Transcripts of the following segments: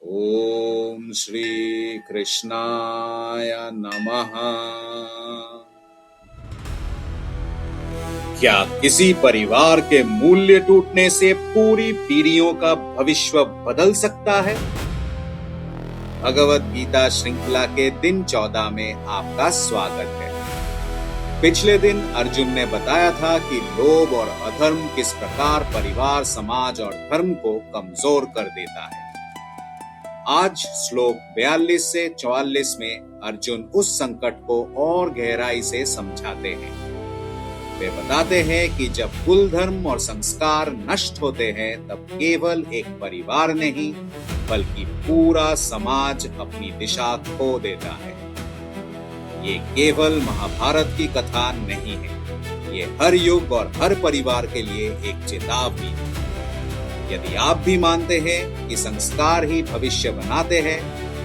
ओम श्री कृष्णाय नमः। क्या किसी परिवार के मूल्य टूटने से पूरी पीढ़ियों का भविष्य बदल सकता है? भगवत गीता श्रृंखला के दिन 14 में आपका स्वागत है। पिछले दिन अर्जुन ने बताया था कि लोभ और अधर्म किस प्रकार परिवार, समाज और धर्म को कमजोर कर देता है। आज श्लोक 42 से 44 में अर्जुन उस संकट को और गहराई से समझाते हैं। वे बताते हैं कि जब कुल धर्म और संस्कार नष्ट होते हैं तब केवल एक परिवार नहीं बल्कि पूरा समाज अपनी दिशा खो देता है। ये केवल महाभारत की कथा नहीं है, ये हर युग और हर परिवार के लिए एक चेतावनी है। यदि आप भी मानते हैं कि संस्कार ही भविष्य बनाते हैं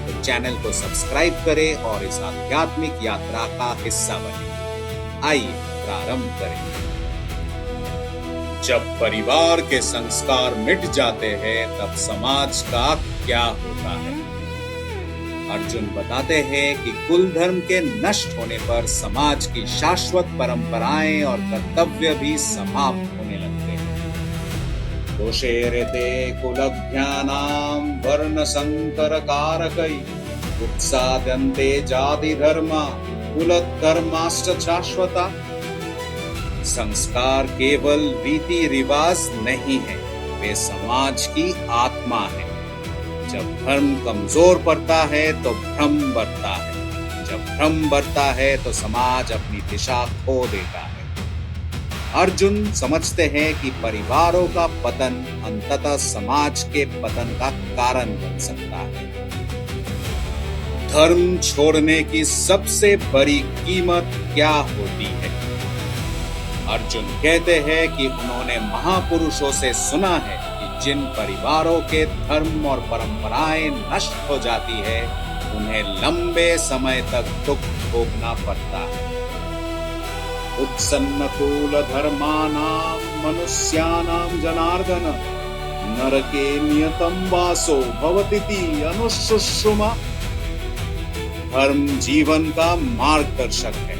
तो चैनल को सब्सक्राइब करें और इस आध्यात्मिक यात्रा का हिस्सा बनें। आइए प्रारंभ करें। जब परिवार के संस्कार मिट जाते हैं तब समाज का क्या होता है? अर्जुन बताते हैं कि कुल धर्म के नष्ट होने पर समाज की शाश्वत परंपराएं और कर्तव्य भी समाप्त होने लगते हैं। दोषेरते कुलज्ञानां वर्ण संकर कारकै उत्साद्यन्ते जाति धर्मा कुलधर्माश्च शाश्वता। संस्कार केवल रीति रिवाज नहीं है, वे समाज की आत्मा है। जब धर्म कमजोर पड़ता है तो भ्रम बढ़ता है, जब भ्रम बढ़ता है तो समाज अपनी दिशा खो देता है। अर्जुन समझते हैं कि परिवारों का पतन अंततः समाज के पतन का कारण बन सकता है। धर्म छोड़ने की सबसे बड़ी कीमत क्या होती है? अर्जुन कहते हैं कि उन्होंने महापुरुषों से सुना है कि जिन परिवारों के धर्म और परंपराएं नष्ट हो जाती है उन्हें लंबे समय तक दुख भोगना पड़ता है। उत्सन्नकूल धर्मानां मनुष्याणां जनार्दन नरके नियतं वासो भवतीति अनुशुश्रुमा। धर्म जीवन का मार्गदर्शक है।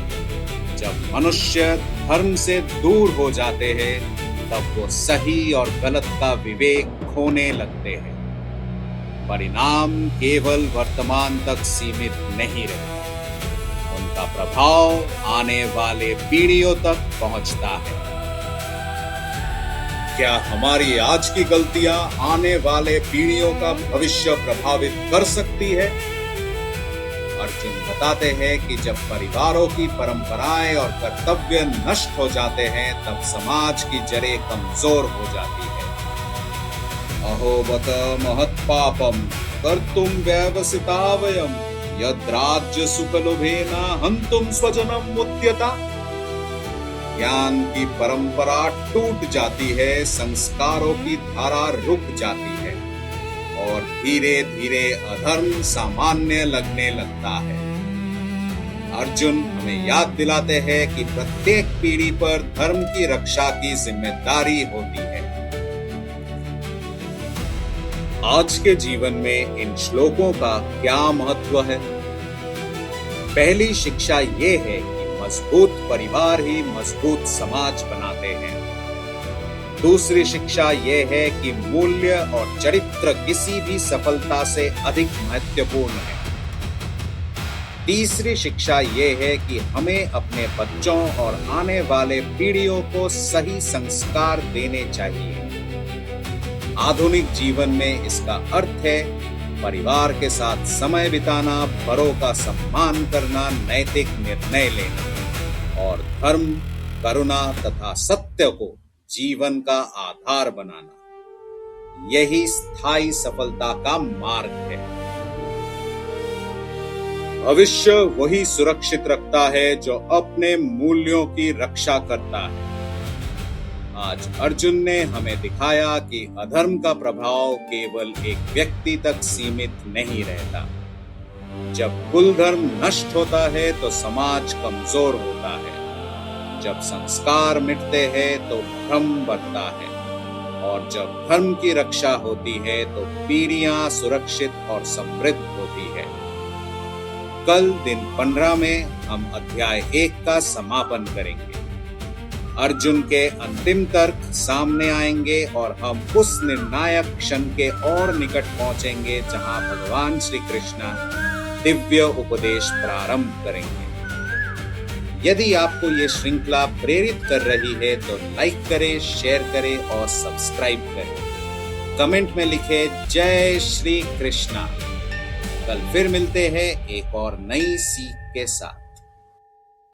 जब मनुष्य धर्म से दूर हो जाते हैं तब वो सही और गलत का विवेक खोने लगते हैं। परिणाम केवल वर्तमान तक सीमित नहीं रहते, उनका प्रभाव आने वाले पीढ़ियों तक पहुंचता है। क्या हमारी आज की गलतियां आने वाले पीढ़ियों का भविष्य प्रभावित कर सकती है? अर्जुन बताते हैं कि जब परिवारों की परंपराएं और कर्तव्य नष्ट हो जाते हैं तब समाज की जड़ें कमजोर हो जाती है। अहोबत महत्पापम कर्तुम व्यवसिता वयम यद्राज्य सुखलोभेन हन्तुम स्वजनम मुद्यता। ज्ञान की परंपरा टूट जाती है, संस्कारों की धारा रुक जाती है और धीरे धीरे अधर्म सामान्य लगने लगता है। अर्जुन हमें याद दिलाते हैं कि प्रत्येक पीढ़ी पर धर्म की रक्षा की जिम्मेदारी होती है। आज के जीवन में इन श्लोकों का क्या महत्व है? पहली शिक्षा ये है कि मजबूत परिवार ही मजबूत समाज बनाते हैं। दूसरी शिक्षा ये है कि मूल्य और चरित्र किसी भी सफलता से अधिक महत्वपूर्ण है। तीसरी शिक्षा ये है कि हमें अपने बच्चों और आने वाले पीढ़ियों को सही संस्कार देने चाहिए। आधुनिक जीवन में इसका अर्थ है परिवार के साथ समय बिताना, बड़ों का सम्मान करना, नैतिक निर्णय लेना और धर्म, करुणा तथा सत्य को जीवन का आधार बनाना। यही स्थायी सफलता का मार्ग है। भविष्य वही सुरक्षित रखता है जो अपने मूल्यों की रक्षा करता है। आज अर्जुन ने हमें दिखाया कि अधर्म का प्रभाव केवल एक व्यक्ति तक सीमित नहीं रहता। जब कुल धर्म नष्ट होता है तो समाज कमजोर होता है। जब संस्कार मिटते हैं तो भ्रम बढ़ता है और जब धर्म की रक्षा होती है तो पीढ़ियां सुरक्षित और समृद्ध होती है। कल दिन 15 में हम अध्याय 1 का समापन करेंगे। अर्जुन के अंतिम तर्क सामने आएंगे और हम उस निर्णायक क्षण के और निकट पहुंचेंगे जहां भगवान श्री कृष्ण दिव्य उपदेश प्रारंभ करेंगे। यदि आपको ये श्रृंखला प्रेरित कर रही है तो लाइक करें, शेयर करें और सब्सक्राइब करें। कमेंट में लिखें जय श्री कृष्णा। कल फिर मिलते हैं एक और नई सीख के साथ।